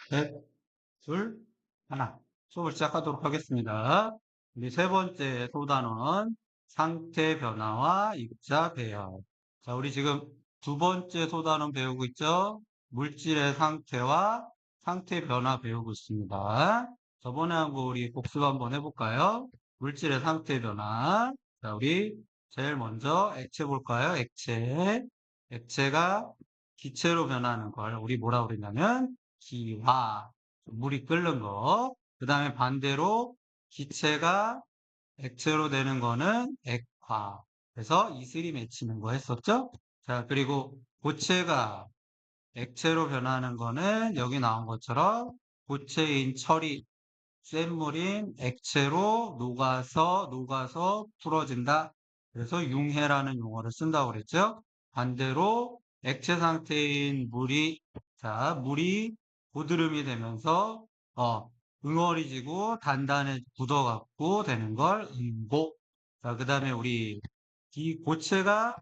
셋, 둘, 하나. 수업을 시작하도록 하겠습니다. 우리 세 번째 소단원, 상태 변화와 입자 배열. 자, 우리 지금 두 번째 소단원 배우고 있죠? 물질의 상태와 상태 변화 배우고 있습니다. 저번에 한 거 우리 복습 한번 해볼까요? 물질의 상태 변화. 자, 우리 제일 먼저 액체 볼까요? 액체. 액체가 기체로 변하는 걸 우리 뭐라고 그랬냐면 기화. 물이 끓는 거. 그 다음에 반대로 기체가 액체로 되는 거는 액화. 그래서 이슬이 맺히는 거 했었죠? 자, 그리고 고체가 액체로 변하는 거는 여기 나온 것처럼 고체인 철이 센 물인 액체로 녹아서 풀어진다. 그래서 융해라는 용어를 쓴다고 그랬죠? 반대로 액체 상태인 물이 고드름이 되면서 응어리지고 단단해 굳어갖고 되는 걸 응고. 자, 그 다음에 우리 이 고체가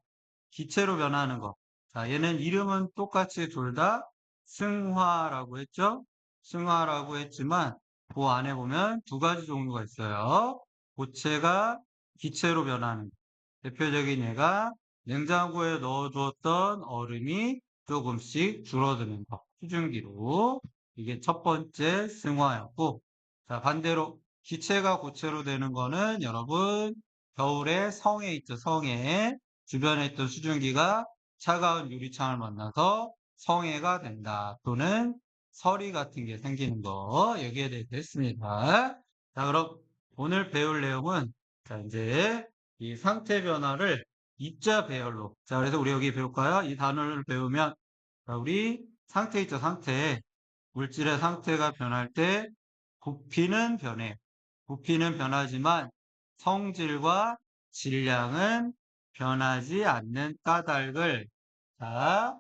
기체로 변하는 거. 자, 얘는 이름은 똑같이 둘 다 승화라고 했죠? 승화라고 했지만 그 안에 보면 두 가지 종류가 있어요. 고체가 기체로 변하는 대표적인 예가 냉장고에 넣어두었던 얼음이 조금씩 줄어드는 거. 수증기로. 이게 첫 번째 승화였고, 자, 반대로 기체가 고체로 되는 거는 여러분 겨울에 성에 있죠. 성에 주변에 있던 수증기가 차가운 유리창을 만나서 성해가 된다. 또는 서리 같은 게 생기는 거. 여기에 대해서 했습니다. 자, 그럼 오늘 배울 내용은 자, 이제 이 상태 변화를 입자 배열로. 자, 그래서 우리 여기 배울까요? 이 단어를 배우면 자, 우리 상태 있죠. 상태. 물질의 상태가 변할 때 부피는 변해. 부피는 변하지만 성질과 질량은 변하지 않는 까닭을 자,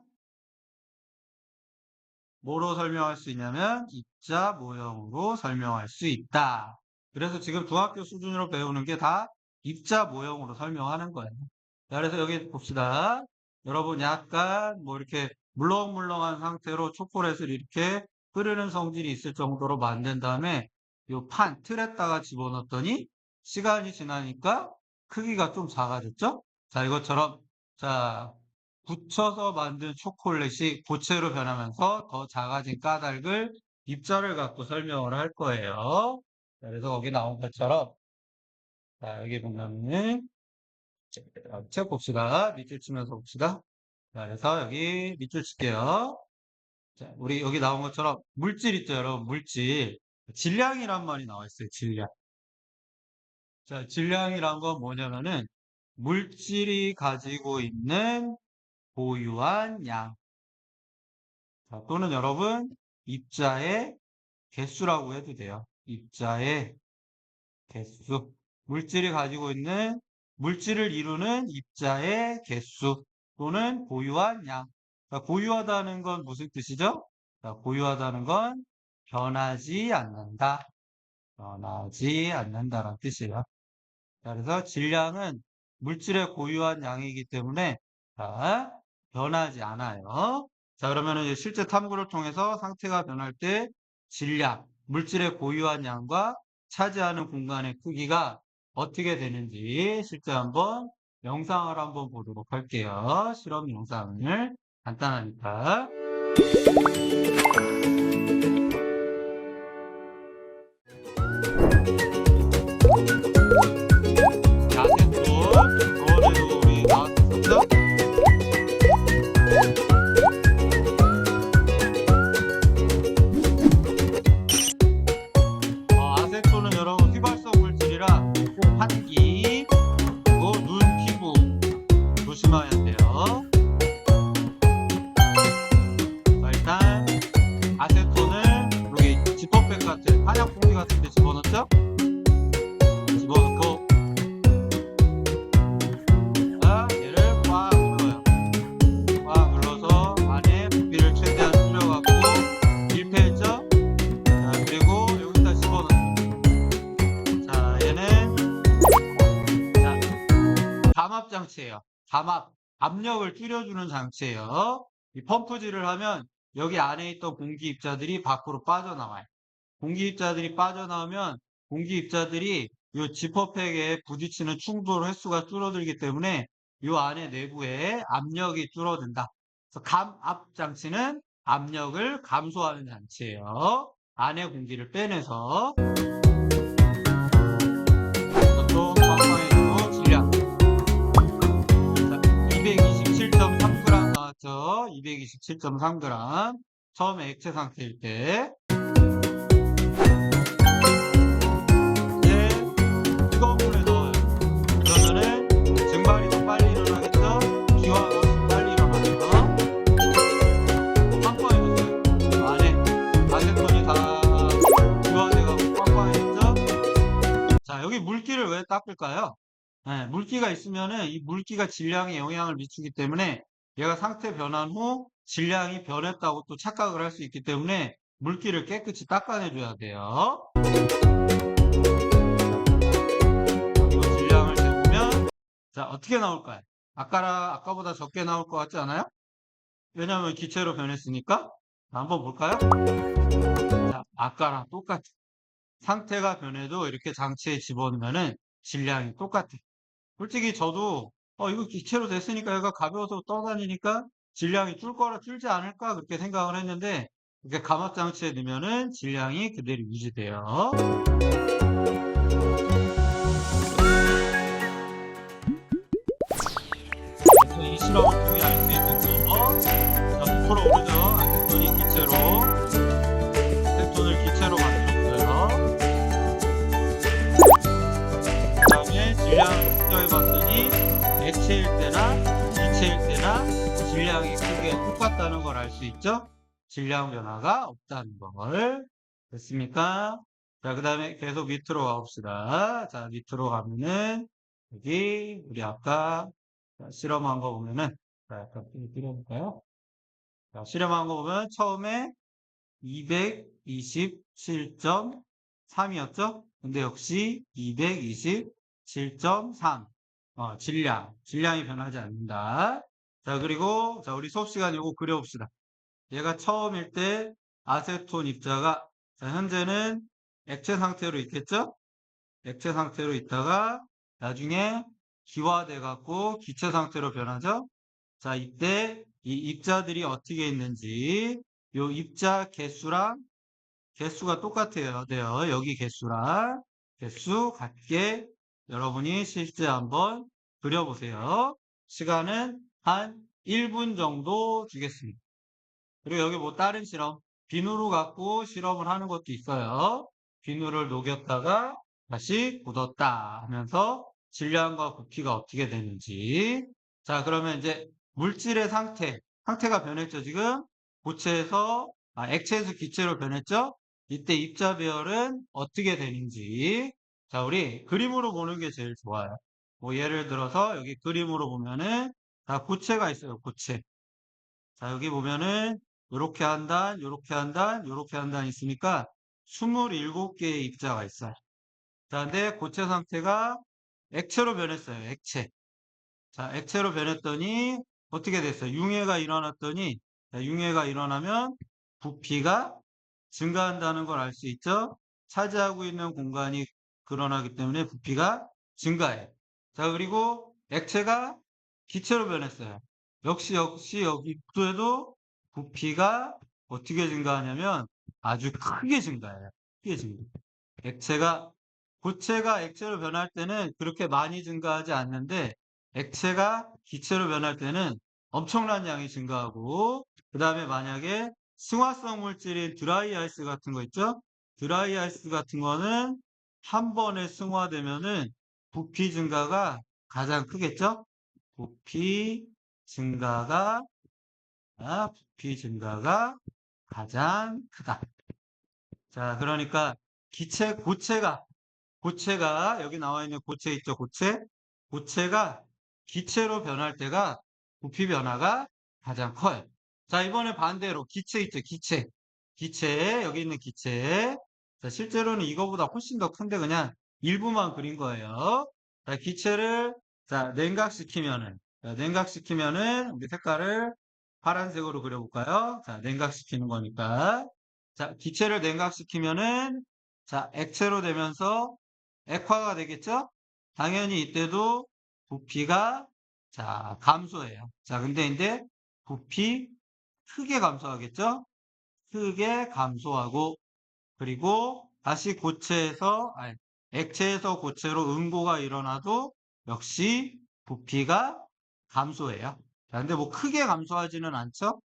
뭐로 설명할 수 있냐면 입자 모형으로 설명할 수 있다. 그래서 지금 중학교 수준으로 배우는 게 다 입자 모형으로 설명하는 거예요. 자, 그래서 여기 봅시다. 여러분 약간 뭐 이렇게 물렁물렁한 상태로 초콜릿을 이렇게 끓이는 성질이 있을 정도로 만든 다음에 요 틀에다가 집어넣었더니 시간이 지나니까 크기가 좀 작아졌죠? 자, 이것처럼 자, 굳혀서 만든 초콜릿이 고체로 변하면서 더 작아진 까닭을 입자를 갖고 설명을 할 거예요. 자, 그래서 거기 나온 것처럼 자, 여기 보면은 책 봅시다. 밑줄 치면서 봅시다. 자, 그래서 여기 밑줄 칠게요. 자, 우리 여기 나온 것처럼 물질 있죠, 여러분. 물질. 질량이란 말이 나와 있어요. 질량. 자, 질량이란 건 뭐냐면은 물질이 가지고 있는 고유한 양. 자, 또는 여러분 입자의 개수라고 해도 돼요. 입자의 개수. 물질이 가지고 있는 물질을 이루는 입자의 개수 또는 고유한 양. 자, 고유하다는 건 무슨 뜻이죠? 자, 고유하다는 건 변하지 않는다. 변하지 않는다라는 뜻이에요. 자, 그래서 질량은 물질의 고유한 양이기 때문에 자, 변하지 않아요. 자, 그러면 이제 실제 탐구를 통해서 상태가 변할 때 질량, 물질의 고유한 양과 차지하는 공간의 크기가 어떻게 되는지 실제 한번 영상을 한번 보도록 할게요. 실험 영상을 간단하니까. 야생도 저번에도 우리 나왔었죠? 아세토는 여러분 휘발성 물질이라 꼭 환기, 그리고 눈, 피부 조심해야 돼요. 자, 일단 아세토는 여기 지퍼백 같은 한약 봉지 같은 데 집어넣죠? 집어넣고 얘를 꽉 눌러요. 꽉 눌러서 안에 부피를 최대한 줄여갖고 밀폐했죠? 자, 그리고 여기다 집어넣어요. 자, 얘는 자, 감압 장치예요. 압력을 줄여주는 장치예요. 이 펌프질을 하면 여기 안에 있던 공기 입자들이 밖으로 빠져나와요. 공기 입자들이 빠져나오면 공기 입자들이 이 지퍼팩에 부딪히는 충돌 횟수가 줄어들기 때문에 이 안에 내부에 압력이 줄어든다. 그래서 감압 장치는 압력을 감소하는 장치예요. 안에 공기를 빼내서 이것도 꽉꽉해주고 질량 227.3g 나왔죠. 227.3g 처음에 액체 상태일 때 이제 뜨거운 물에 넣어요. 그러면은 증발이 더 빨리 일어나겠죠. 기화가 훨씬 빨리 일어나죠. 꽉꽉해졌어요. 안에 아세톤이 다 기화돼가지고 꽉꽉해졌죠. 자, 여기 물기를 왜 닦을까요? 네, 물기가 있으면은 이 물기가 질량에 영향을 미치기 때문에 얘가 상태 변한 후 질량이 변했다고 또 착각을 할 수 있기 때문에 물기를 깨끗이 닦아내줘야 돼요. 이거 질량을 재보면 자, 어떻게 나올까요? 아까보다 적게 나올 것 같지 않아요? 왜냐하면 기체로 변했으니까. 한번 볼까요? 자, 아까랑 똑같아. 상태가 변해도 이렇게 장치에 집어넣으면은 질량이 똑같아. 솔직히 저도 이거 기체로 됐으니까 얘가 가벼워서 떠다니니까 질량이 줄지 않을까 그렇게 생각을 했는데 이렇게 감압 장치에 넣으면은 질량이 그대로 유지돼요. 그래서 이 실험을 통해 알 수 있는 거, 자, 부풀어 오르죠. 아세톤이 기체로, 아세톤을 기체로 만들었어요. 그 다음에 질량을 측정해 봤더니 액체일 때나 기체일 때나 질량이 크게 똑같다는 걸 알 수 있죠. 질량 변화가 없다는 걸. 됐습니까? 자, 그 다음에 계속 밑으로 가봅시다. 자, 밑으로 가면은 여기 우리 아까 실험한 거 보면은 자, 약간 그려볼까요? 자, 실험한 거 보면 처음에 227.3이었죠? 근데 역시 227.3 질량이 변하지 않는다. 자, 그리고 자, 우리 수업 시간 이거 그려봅시다. 얘가 처음일 때 아세톤 입자가 자, 현재는 액체 상태로 있겠죠? 액체 상태로 있다가 나중에 기화돼 갖고 기체 상태로 변하죠? 자, 이때 이 입자들이 어떻게 있는지 요 입자 개수랑 개수가 똑같아요. 돼요. 여기 개수랑 개수 같게 여러분이 실제 한번 그려보세요. 시간은 한 1분 정도 주겠습니다. 그리고 여기 뭐 다른 실험, 비누로 갖고 실험을 하는 것도 있어요. 비누를 녹였다가 다시 굳었다 하면서 질량과 부피가 어떻게 되는지. 자, 그러면 이제 물질의 상태가 변했죠, 지금? 액체에서 기체로 변했죠? 이때 입자 배열은 어떻게 되는지. 자, 우리 그림으로 보는 게 제일 좋아요. 뭐 예를 들어서 여기 그림으로 보면은 다 고체가 있어요, 고체. 자, 여기 보면은 요렇게 한 단, 요렇게 한 단, 요렇게 한 단 있으니까 27개의 입자가 있어요. 자, 근데 고체 상태가 액체로 변했어요. 액체. 자, 액체로 변했더니 어떻게 됐어요? 융해가 일어났더니 자, 융해가 일어나면 부피가 증가한다는 걸 알 수 있죠? 차지하고 있는 공간이 늘어나기 때문에 부피가 증가해요. 자, 그리고 액체가 기체로 변했어요. 역시 여기에도 부피가 어떻게 증가하냐면 아주 크게 증가해요. 크게 증가. 액체가 고체가 액체로 변할 때는 그렇게 많이 증가하지 않는데 액체가 기체로 변할 때는 엄청난 양이 증가하고 그 다음에 만약에 승화성 물질인 드라이 아이스 같은 거 있죠? 드라이 아이스 같은 거는 한 번에 승화되면은 부피 증가가 가장 크겠죠? 부피 증가가 부피 증가가 가장 크다. 자, 그러니까 고체가 여기 나와 있는 고체 있죠? 고체가 기체로 변할 때가 부피 변화가 가장 커요. 자, 이번에 반대로 기체 있죠? 기체 여기 있는 기체. 자, 실제로는 이거보다 훨씬 더 큰데 그냥 일부만 그린 거예요. 자, 기체를 자, 냉각시키면은 우리 색깔을 파란색으로 그려볼까요? 자, 냉각시키는 거니까. 자, 기체를 냉각시키면은, 자, 액체로 되면서 액화가 되겠죠? 당연히 이때도 부피가, 자, 감소해요. 자, 근데 이제 부피 크게 감소하겠죠? 크게 감소하고, 그리고 다시 액체에서 고체로 응고가 일어나도 역시 부피가 감소해요. 자, 근데 뭐 크게 감소하지는 않죠?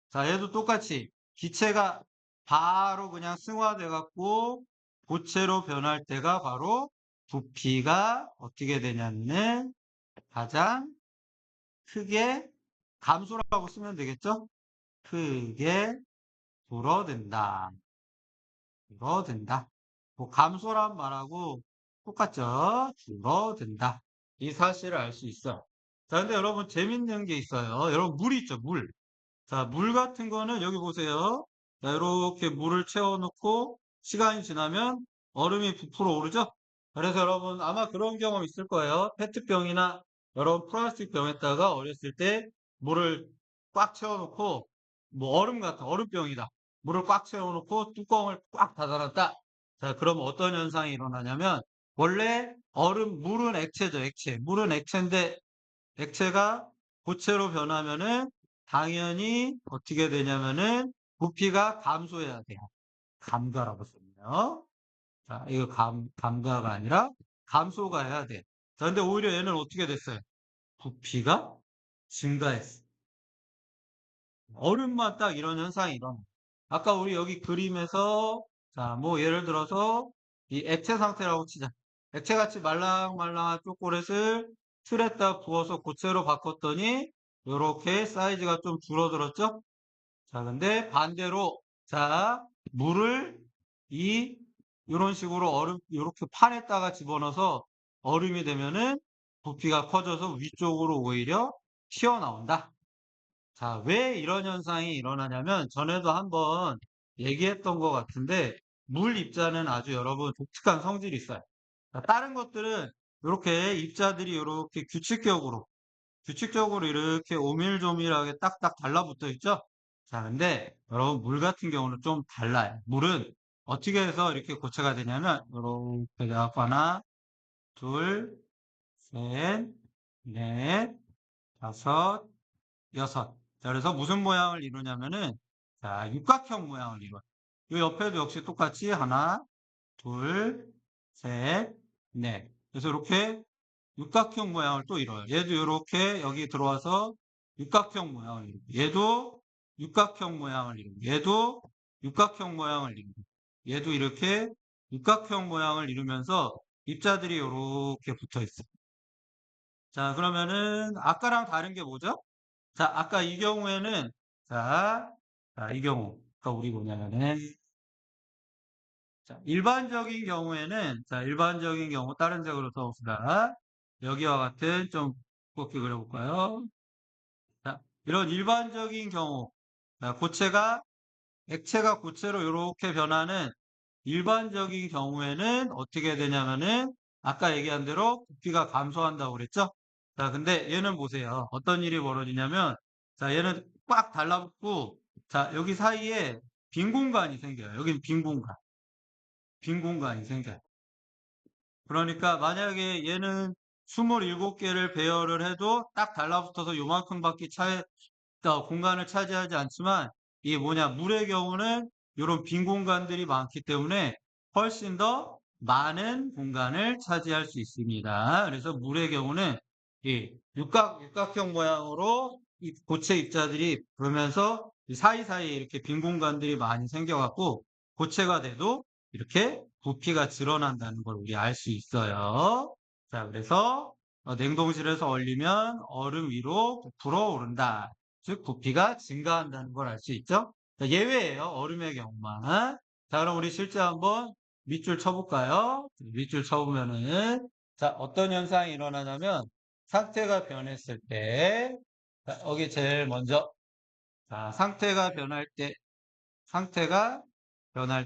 자, 얘도 똑같이 기체가 바로 그냥 승화돼 갖고 고체로 변할 때가 바로 부피가 어떻게 되냐면은 가장 크게 감소라고 쓰면 되겠죠? 크게 줄어든다. 줄어든다. 뭐 감소란 말하고 똑같죠? 줄어든다. 이 사실을 알 수 있어. 자, 근데 여러분 재밌는 게 있어요. 여러분 물 있죠? 물. 자, 물 같은 거는 여기 보세요. 자, 이렇게 물을 채워놓고 시간이 지나면 얼음이 부풀어 오르죠? 그래서 여러분 아마 그런 경험 있을 거예요. 페트병이나 여러분 플라스틱 병에다가 어렸을 때 물을 꽉 채워놓고 뭐 얼음 같은 얼음병이다. 물을 꽉 채워놓고 뚜껑을 꽉 닫아놨다. 자, 그럼 어떤 현상이 일어나냐면 원래 물은 액체죠, 액체. 물은 액체인데 액체가 고체로 변하면은 당연히 어떻게 되냐면은 부피가 감소해야 돼요. 감가라고 쓰네요. 자, 이거 감가가 아니라 감소가 해야 돼. 자, 근데 오히려 얘는 어떻게 됐어요? 부피가 증가했어. 얼음만 딱 이런 현상이 일어나. 아까 우리 여기 그림에서, 자, 뭐 예를 들어서 이 액체 상태라고 치자. 액체같이 말랑말랑한 초콜릿을 틀에다 부어서 고체로 바꿨더니 이렇게 사이즈가 좀 줄어들었죠? 자, 근데 반대로, 자, 물을 이런 식으로 이렇게 판에다가 집어넣어서 얼음이 되면은 부피가 커져서 위쪽으로 오히려 튀어나온다. 자, 왜 이런 현상이 일어나냐면 전에도 한번 얘기했던 것 같은데 물 입자는 아주 여러분 독특한 성질이 있어요. 자, 다른 것들은 이렇게 입자들이 이렇게 규칙적으로 이렇게 오밀조밀하게 딱딱 달라붙어 있죠? 자, 근데 여러분 물 같은 경우는 좀 달라요. 물은 어떻게 해서 이렇게 고체가 되냐면 이렇게 해갖고 하나, 둘, 셋, 넷, 다섯, 여섯. 자, 그래서 무슨 모양을 이루냐면은, 자, 육각형 모양을 이루어요. 이 옆에도 역시 똑같이 하나, 둘, 셋, 넷. 그래서 이렇게 육각형 모양을 또 이뤄요. 얘도 이렇게 여기 들어와서 육각형 모양을 이루고, 얘도 육각형 모양을 이루고, 얘도 육각형 모양을 이루고, 얘도 이렇게 육각형 모양을 이루면서 입자들이 이렇게 붙어 있어요. 자, 그러면은 아까랑 다른 게 뭐죠? 자, 아까 이 경우에는, 자, 이 경우. 아까 우리 뭐냐면은, 자, 일반적인 경우, 다른 색으로 써봅시다. 여기와 같은 좀 두껍게 그려볼까요? 자, 이런 일반적인 경우, 자, 액체가 고체로 이렇게 변하는 일반적인 경우에는 어떻게 되냐면은, 아까 얘기한 대로 부피가 감소한다고 그랬죠? 자, 근데 얘는 보세요. 어떤 일이 벌어지냐면, 자, 얘는 꽉 달라붙고, 자, 여기 사이에 빈 공간이 생겨요. 여긴 빈 공간이 생겨요. 그러니까 만약에 얘는 27개를 배열을 해도 딱 달라붙어서 요만큼밖에 공간을 차지하지 않지만 이게 뭐냐 물의 경우는 이런 빈 공간들이 많기 때문에 훨씬 더 많은 공간을 차지할 수 있습니다. 그래서 물의 경우는 이 육각형 모양으로 이 고체 입자들이 그러면서 이 사이사이에 이렇게 빈 공간들이 많이 생겨갖고 고체가 돼도 이렇게 부피가 드러난다는 걸 우리 알 수 있어요. 자, 그래서 냉동실에서 얼리면 얼음 위로 부풀어 오른다. 즉 부피가 증가한다는 걸 알 수 있죠. 자, 예외예요. 얼음의 경우만. 자, 그럼 우리 실제 한번 밑줄 쳐볼까요? 밑줄 쳐보면은 자, 어떤 현상이 일어나냐면 상태가 변했을 때 자, 여기 제일 먼저 자, 상태가 변할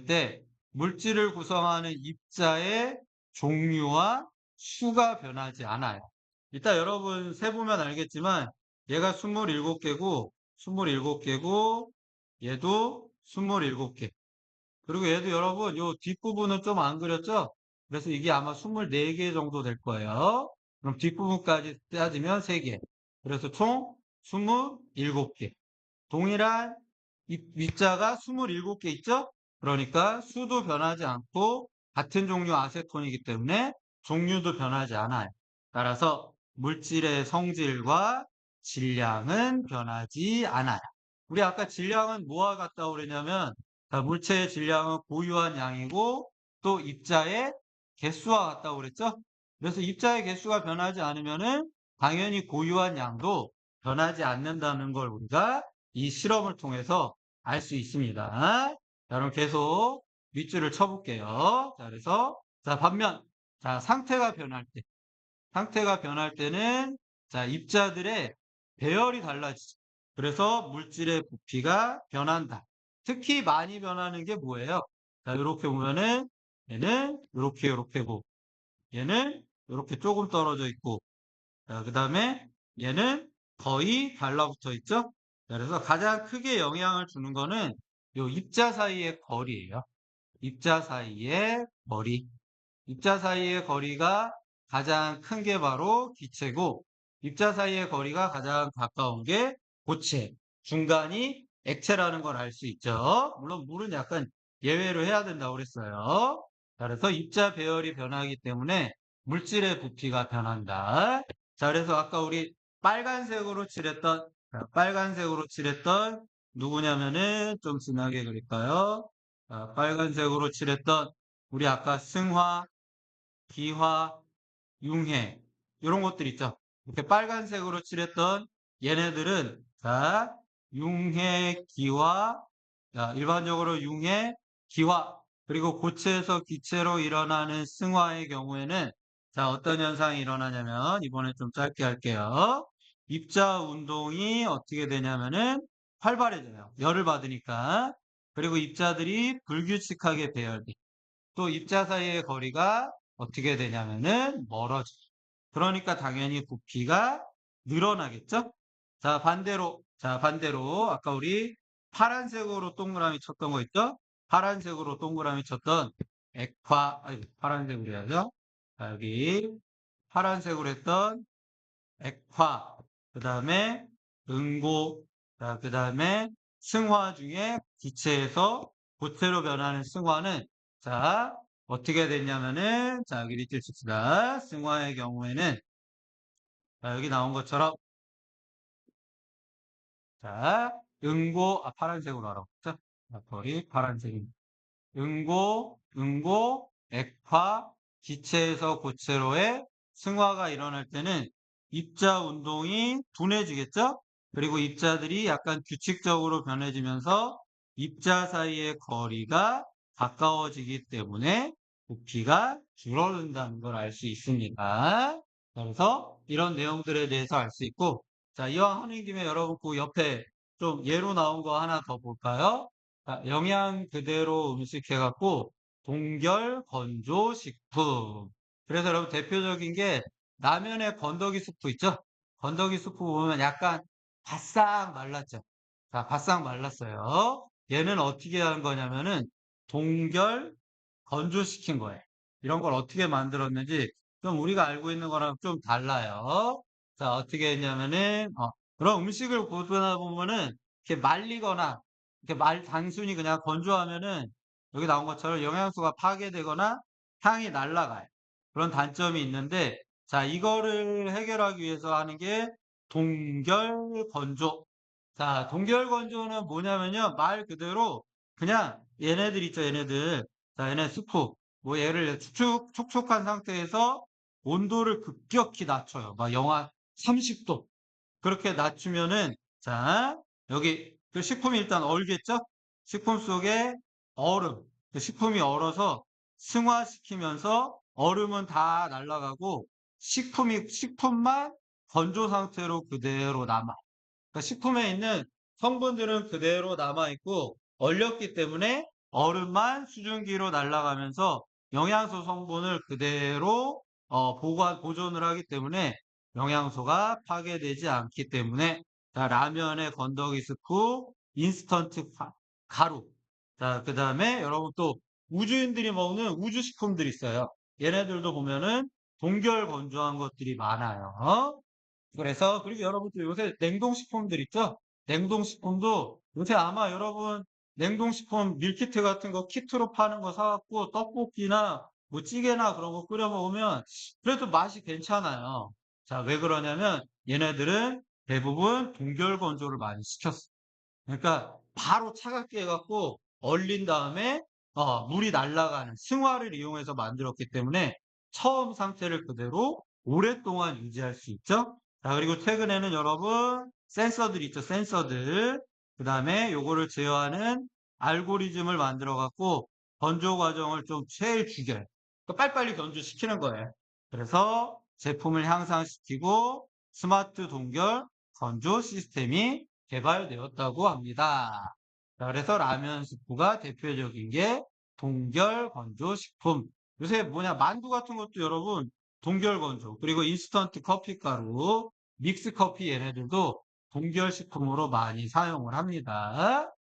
때 물질을 구성하는 입자의 종류와 수가 변하지 않아요. 이따 여러분 세보면 알겠지만 얘가 27개고 27개고, 얘도 27개. 그리고 얘도 여러분, 요 뒷부분은 좀 안 그렸죠? 그래서 이게 아마 24개 정도 될 거예요. 그럼 뒷부분까지 따지면 3개. 그래서 총 27개. 동일한 입자가 27개 있죠? 그러니까 수도 변하지 않고 같은 종류 아세톤이기 때문에 종류도 변하지 않아요. 따라서 물질의 성질과 질량은 변하지 않아요. 우리 아까 질량은 뭐와 같다고 그랬냐면 물체의 질량은 고유한 양이고 또 입자의 개수와 같다고 그랬죠? 그래서 입자의 개수가 변하지 않으면은 당연히 고유한 양도 변하지 않는다는 걸 우리가 이 실험을 통해서 알 수 있습니다. 자, 그럼 계속 밑줄을 쳐볼게요. 자, 그래서, 자, 반면, 자, 상태가 변할 때는, 자, 입자들의 배열이 달라지죠. 그래서 물질의 부피가 변한다. 특히 많이 변하는 게 뭐예요? 자, 이렇게 보면은, 얘는 이렇게 보고, 얘는 이렇게 조금 떨어져 있고, 자, 그 다음에 얘는 거의 달라붙어 있죠? 자, 그래서 가장 크게 영향을 주는 거는 요 입자 사이의 거리예요. 입자 사이의 거리. 입자 사이의 거리가 가장 큰 게 바로 기체고, 입자 사이의 거리가 가장 가까운 게 고체. 중간이 액체라는 걸 알 수 있죠. 물론 물은 약간 예외로 해야 된다고 그랬어요. 자, 그래서 입자 배열이 변하기 때문에 물질의 부피가 변한다. 자, 그래서 아까 우리 빨간색으로 칠했던 누구냐면은 좀 진하게 그릴까요? 자, 빨간색으로 칠했던 우리 아까 승화, 기화, 융해 이런 것들 있죠. 이렇게 빨간색으로 칠했던 얘네들은 자 융해, 기화, 자, 일반적으로 융해, 기화 그리고 고체에서 기체로 일어나는 승화의 경우에는 자 어떤 현상이 일어나냐면 이번에 좀 짧게 할게요. 입자 운동이 어떻게 되냐면은 활발해져요. 열을 받으니까. 그리고 입자들이 불규칙하게 배열돼. 또 입자 사이의 거리가 어떻게 되냐면은 멀어져. 그러니까 당연히 부피가 늘어나겠죠? 자, 반대로 아까 우리 파란색으로 동그라미 쳤던 거 있죠? 파란색으로 동그라미 쳤던 파란색으로 해야죠. 자, 여기 파란색으로 했던 액화, 그 다음에 응고, 자, 그 다음에 승화 중에 기체에서 고체로 변하는 승화는 자, 어떻게 됐냐면은 자, 여기 밑줄 칩시다. 승화의 경우에는 자, 여기 나온 것처럼 자, 파란색으로 알아보자. 자, 거리 파란색입니다. 액화, 기체에서 고체로의 승화가 일어날 때는 입자 운동이 둔해지겠죠? 그리고 입자들이 약간 규칙적으로 변해지면서 입자 사이의 거리가 가까워지기 때문에 부피가 줄어든다는 걸 알 수 있습니다. 그래서 이런 내용들에 대해서 알 수 있고, 자, 이왕 하는 김에 여러분 그 옆에 좀 예로 나온 거 하나 더 볼까요? 자, 영양 그대로 음식 해갖고 동결 건조 식품. 그래서 여러분 대표적인 게 라면에 건더기 스프 있죠? 건더기 스프 보면 약간 바싹 말랐죠? 자, 바싹 말랐어요. 얘는 어떻게 한 거냐면은 동결 건조시킨 거예요. 이런 걸 어떻게 만들었는지 좀 우리가 알고 있는 거랑 좀 달라요. 자, 어떻게 했냐면은 그런 음식을 보다 보면은 이렇게 말리거나 단순히 그냥 건조하면은 여기 나온 것처럼 영양소가 파괴되거나 향이 날아가요. 그런 단점이 있는데, 자, 이거를 해결하기 위해서 하는 게 동결 건조. 자, 동결 건조는 뭐냐면요. 말 그대로 그냥 얘네들 있죠, 얘네들. 자, 얘네 스프. 뭐 얘를 촉촉한 상태에서 온도를 급격히 낮춰요. 막 영하 30도. 그렇게 낮추면은, 자, 여기 그 식품이 일단 얼겠죠? 식품 속에 얼음. 그 식품이 얼어서 승화시키면서 얼음은 다 날아가고 식품만 건조 상태로 그대로 남아. 그러니까 식품에 있는 성분들은 그대로 남아있고 얼렸기 때문에 얼음만 수증기로 날아가면서 영양소 성분을 그대로 보존을 하기 때문에 영양소가 파괴되지 않기 때문에 자, 라면에 건더기 스프, 인스턴트 가루. 자, 그 다음에 여러분 또 우주인들이 먹는 우주식품들 있어요. 얘네들도 보면은 동결 건조한 것들이 많아요. 그래서 그리고 여러분들 요새 냉동식품들 있죠? 냉동식품도 요새 아마 여러분 냉동식품 밀키트 같은 거 키트로 파는 거 사갖고 떡볶이나 뭐 찌개나 그런 거 끓여 먹으면 그래도 맛이 괜찮아요. 자, 왜 그러냐면 얘네들은 대부분 동결 건조를 많이 시켰어. 그러니까 바로 차갑게 해갖고 얼린 다음에 물이 날아가는 승화를 이용해서 만들었기 때문에 처음 상태를 그대로 오랫동안 유지할 수 있죠. 자, 그리고 최근에는 여러분 센서들 있죠. 센서들. 그 다음에 요거를 제어하는 알고리즘을 만들어 갖고 건조 과정을 좀 제일 죽여요. 그러니까 빨리빨리 건조시키는 거예요. 그래서 제품을 향상시키고 스마트 동결 건조 시스템이 개발되었다고 합니다. 자, 그래서 라면 스프가 대표적인 게 동결 건조 식품. 요새 뭐냐 만두 같은 것도 여러분 동결 건조 그리고 인스턴트 커피 가루 믹스 커피 얘네들도 동결 식품으로 많이 사용을 합니다.